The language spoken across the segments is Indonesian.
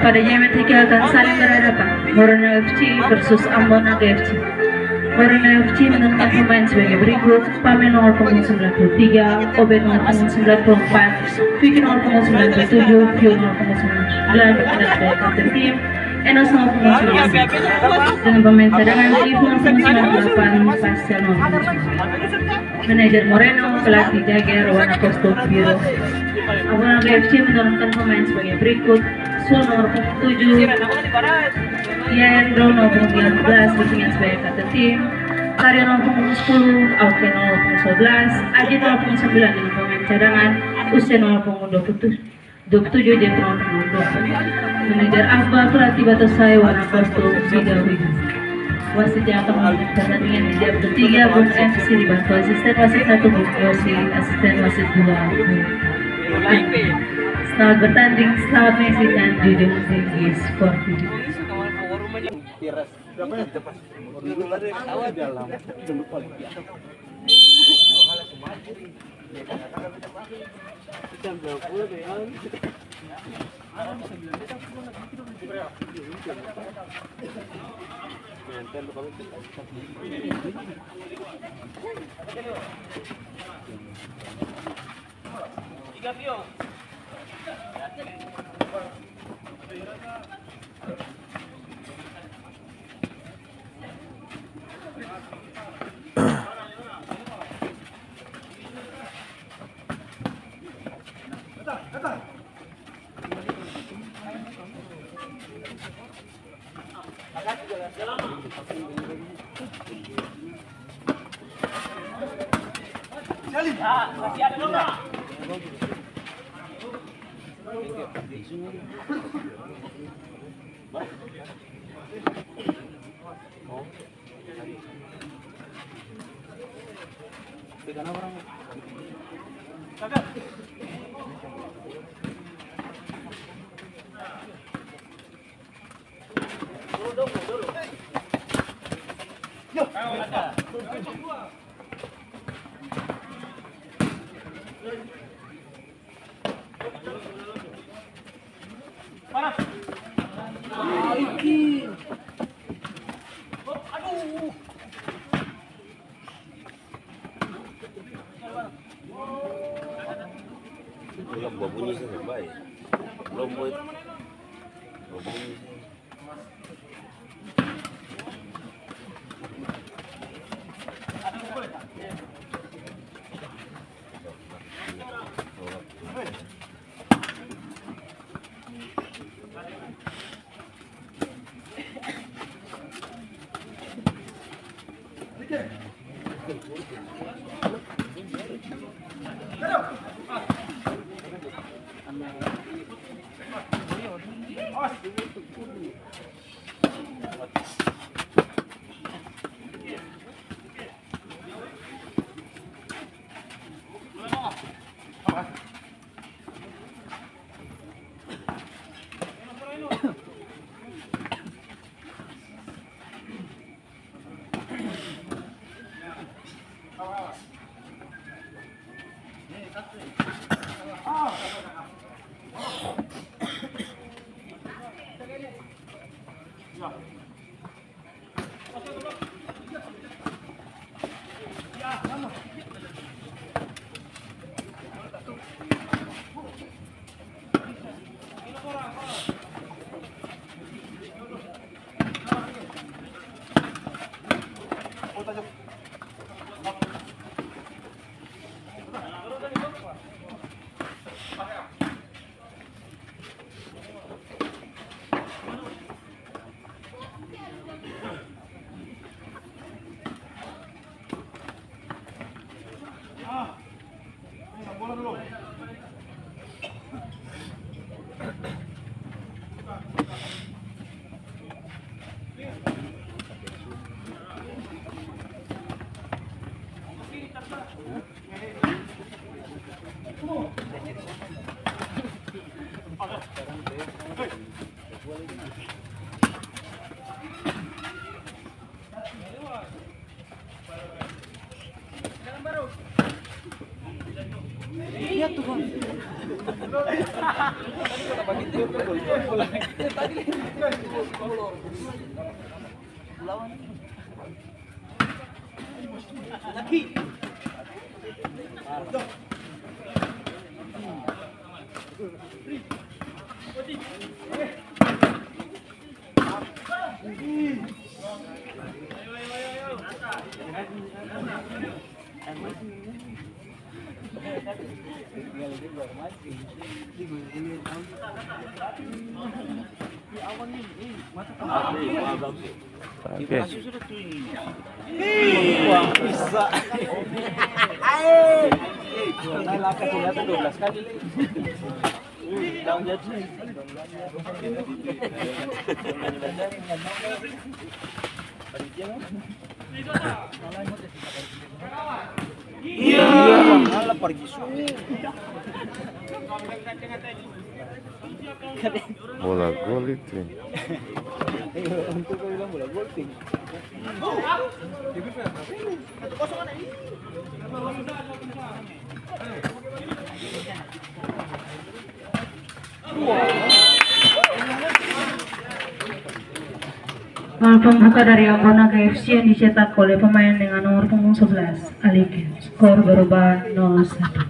Pada jam 3 akan saling berhadapan, Morona FC versus Ambon Naga FC. Morona FC menentukan pemain sebagai berikut: Pame nomor punggung 93, Obe nomor punggung 94, Vicky nomor punggung 97, Vio nomor punggung 99 bertindak sebagai kapten tim, Enos nomor punggung 90. Dengan pemain cadangan Ibu nomor punggung 98, Pascal nomor punggung 9. Manajer Moreno, pelatih Jager, warna kostum biru. Ambon Naga FC menurunkan pemain sebagai berikut: Sul nomor punggung 7, Yendro nomor punggung 13 bertindak sebagai kapten tim, Karya nomor punggung 10, Auke nomor punggung 11, Aji nomor punggung 9 dengan pemain cadangan, Usen nomor punggung 27, Jepang nomor punggung 20. Manajer Akbar, pelatih Batasai, warna kostum Bidawi. Wasit yang akan memimpin pertandingan di jam ketiga, Bung FC dibantu asisten wasit 1 Bung Yosi, asisten wasit 2 Bung. Selamat bertanding, selamat menyaksikan Junjung Tinggi Sport TV. Belum bunyi sih baik. Belum buat. Bunyi. Oke. Bisa. Laka ternyata 12 kali. Daun jadi. Iya. Malah pergi sunyi. Bola gol itu. Untuk kau bilang bola gol ting. Gol pembuka dari Ambonaga FC yang dicetak oleh pemain dengan nomor punggung 11, Alike. Skor berubah 0-1.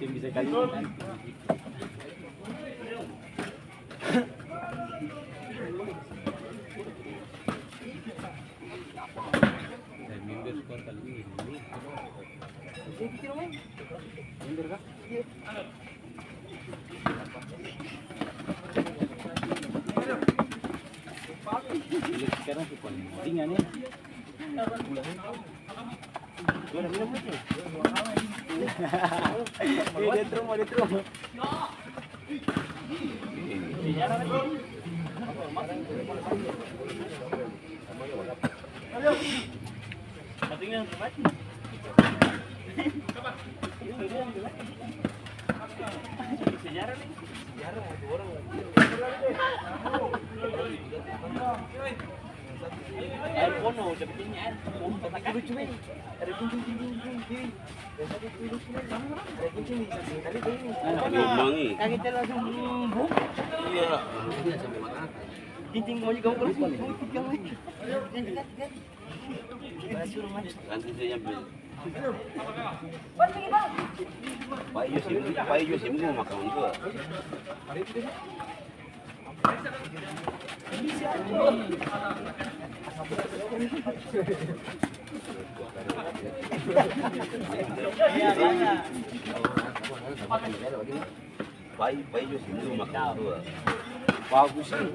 Bisa kali. Sekarang tuh ringan ya. Detro. Air kono, dapetnya air kono, tapi lucu nih. Ada kuncing. Biasa itu lucu nih. Ada kuncing nih. Tadi ini. Mangi. Kaget langsung buk. Iya. Kuncing mau juga terus. Nanti saya nyampe. Pak Iyo sih mau makan tuh. Pak Iyo sih mau makan tuh. Bagus sih.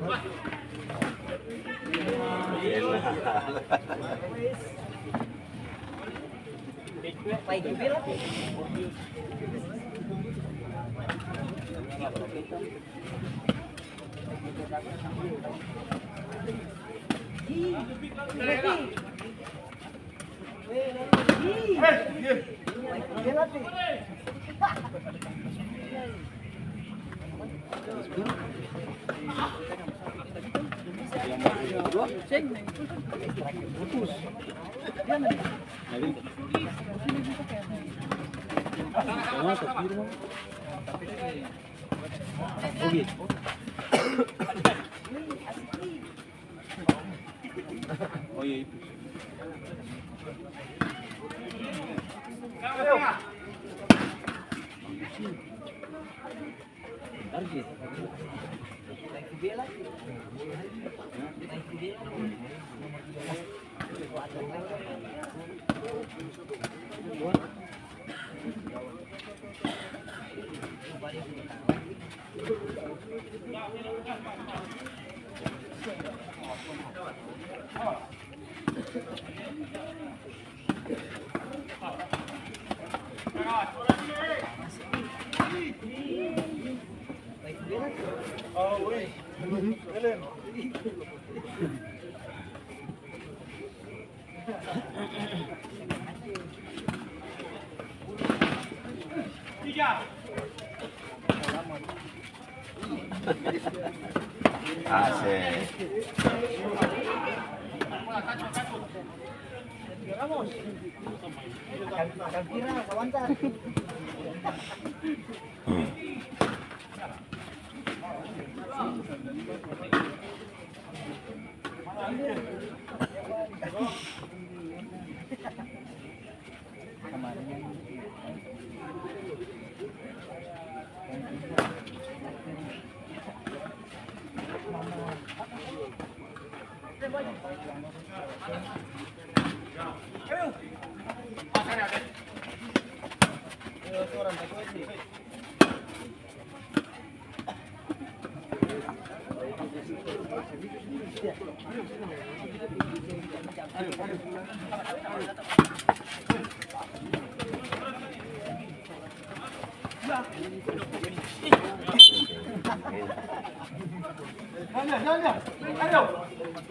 Oh iya itu. Oh. Oh, wih. Kalian. Asik.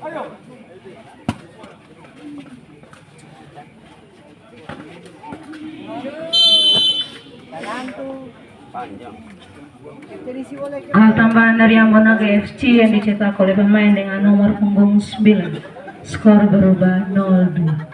Ayo. Panjang. Gol tambahan dari Ambon FC yang dicetak oleh pemain dengan nomor punggung 9. Skor berubah 0-2.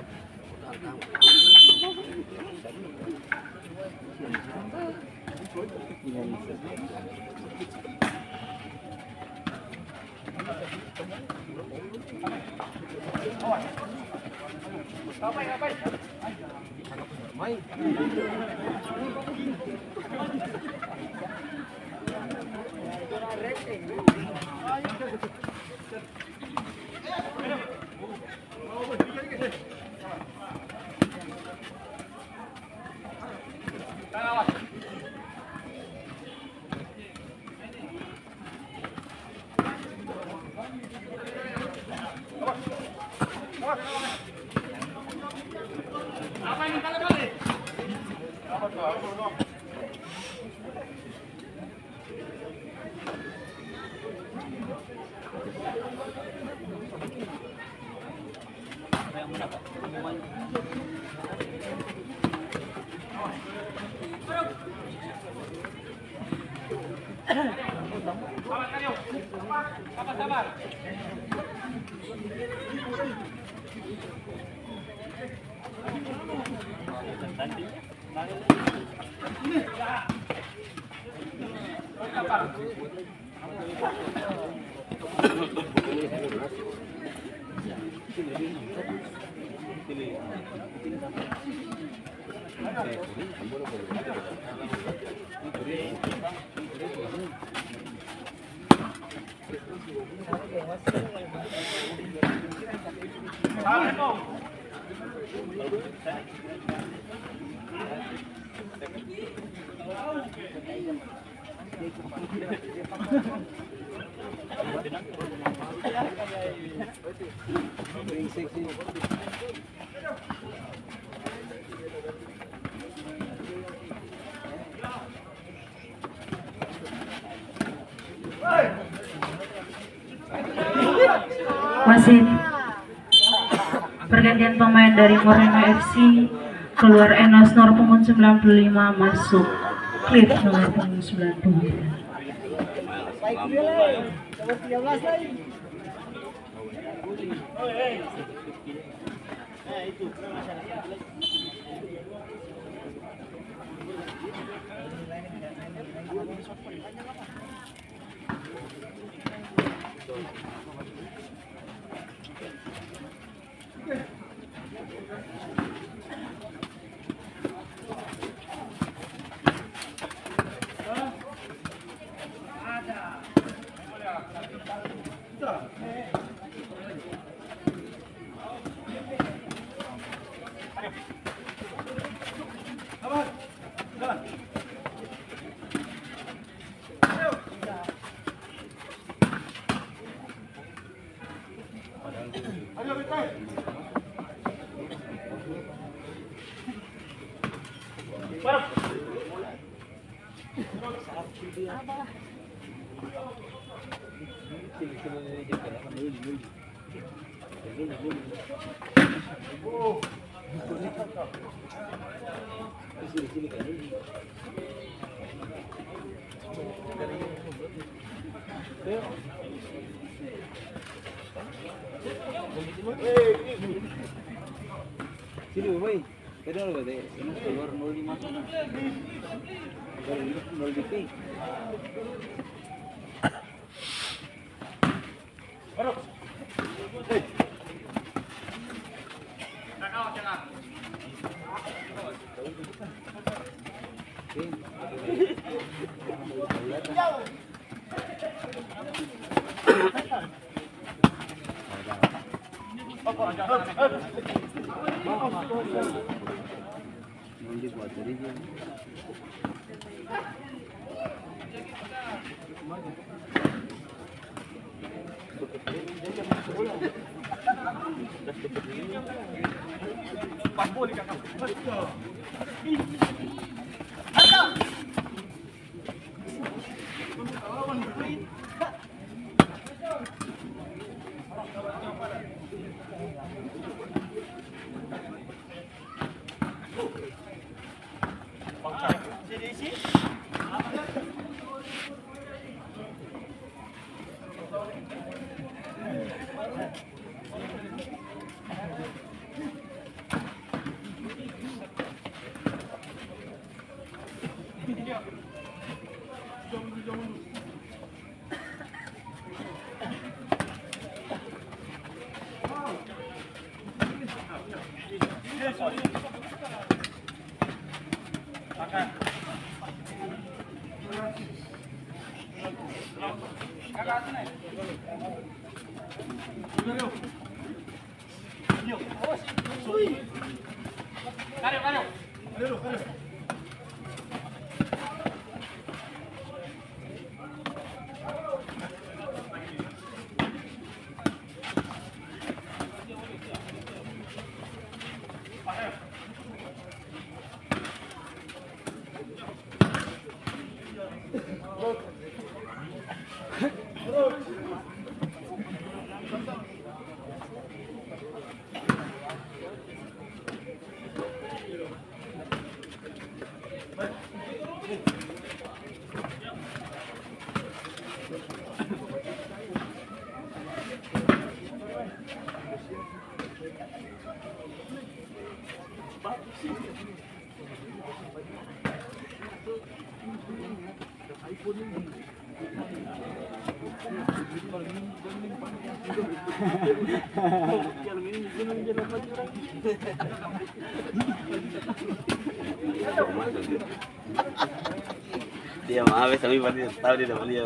Masih pergantian pemain dari Moreno FC, keluar Enos nomor punggung 95, masuk Cliff nomor punggung 90. Sini boy, tadi apa deh? Ini keluar 05 sana. Kalau ini 0 DP. Barok. Hei. Nakal jangan. Nanti buat dari dia. Dia maaf tapi pasti tahu dia dapat dia.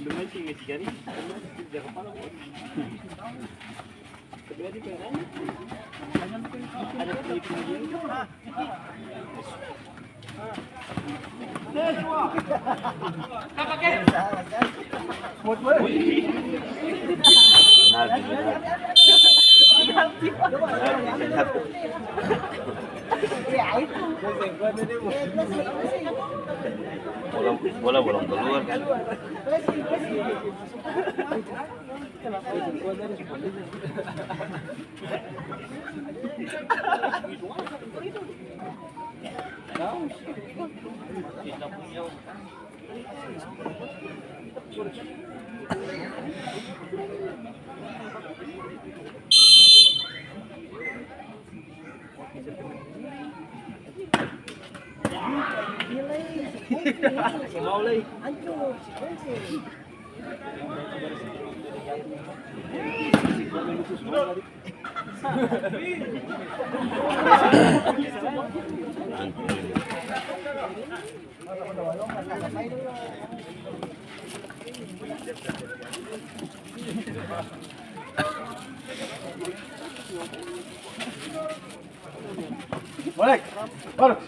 Demai sih nggak sekali, dia kepala. Kedua di peran, ada pelipin dia. Bola bolong keluar. Mau lagi. Balik. Balik.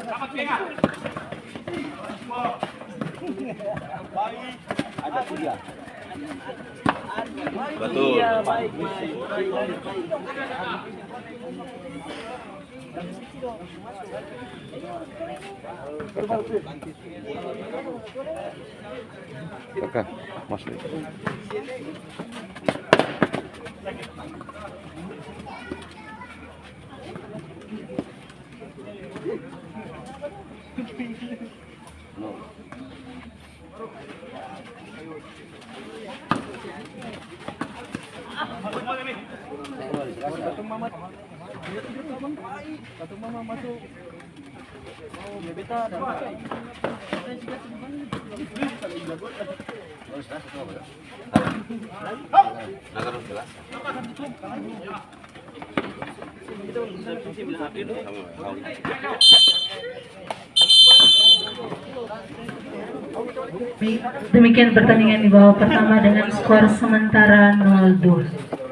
Dapat pegang. Ada tiga. Betul. Iya, baik, baik. Kakak, masuk. No. Satu mama masuk. Oh, bebeta dan Demikian pertandingan di babak pertama dengan skor sementara 0-2.